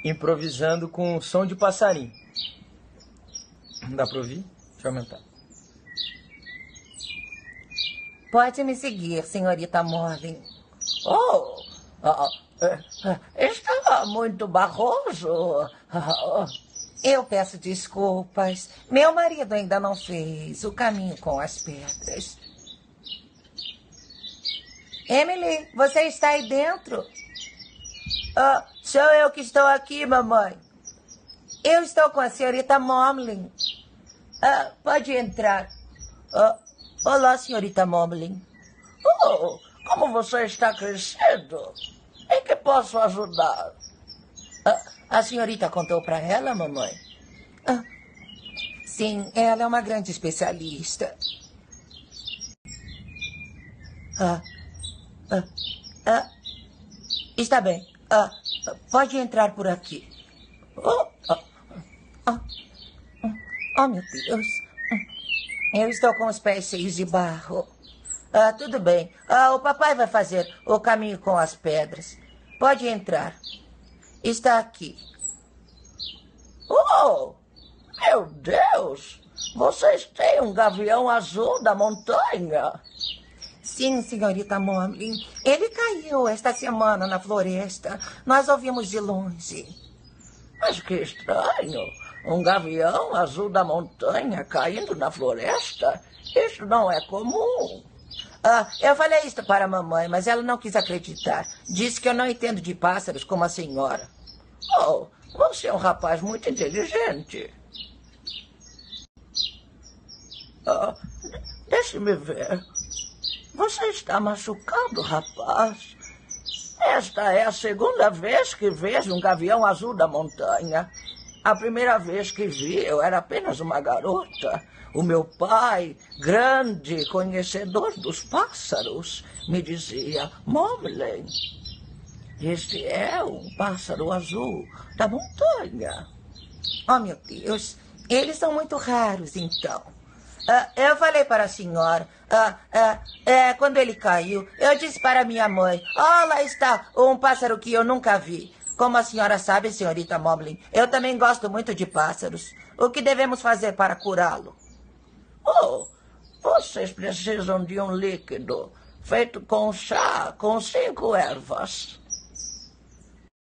improvisando com som de passarinho. Não dá pra ouvir? Deixa eu aumentar. Pode me seguir, senhorita Morley. Está muito barroso. Eu peço desculpas. Meu marido ainda não fez o caminho com as pedras. Emily, você está aí dentro? Sou eu que estou aqui, mamãe. Eu estou com a senhorita Momlin. Pode entrar. Olá, senhorita Momlin. Como você está crescendo? Em que posso ajudar? A senhorita contou para ela, mamãe? Sim, ela é uma grande especialista. Está bem. Pode entrar por aqui. Oh, meu Deus. Eu estou com os pés cheios de barro. Tudo bem. O papai vai fazer o caminho com as pedras. Pode entrar. Está aqui. Meu Deus! Vocês têm um gavião azul da montanha? Sim, senhorita Momlin. Ele caiu esta semana na floresta. Nós ouvimos de longe. Mas que estranho. Um gavião azul da montanha caindo na floresta? Isso não é comum. Eu falei isso para a mamãe, mas ela não quis acreditar. Disse que eu não entendo de pássaros como a senhora. Você é um rapaz muito inteligente. Deixe-me ver. Você está machucado, rapaz. Esta é a segunda vez que vejo um gavião azul da montanha. A primeira vez que vi, eu era apenas uma garota. O meu pai, grande conhecedor dos pássaros, me dizia: Momlin, este é um pássaro azul da montanha. Oh, meu Deus. Eles são muito raros, então. Eu falei para a senhora. Quando ele caiu, eu disse para minha mãe: lá está um pássaro que eu nunca vi. Como a senhora sabe, senhorita Momlin, eu também gosto muito de pássaros. O que devemos fazer para curá-lo? Vocês precisam de um líquido feito com chá, com 5 ervas.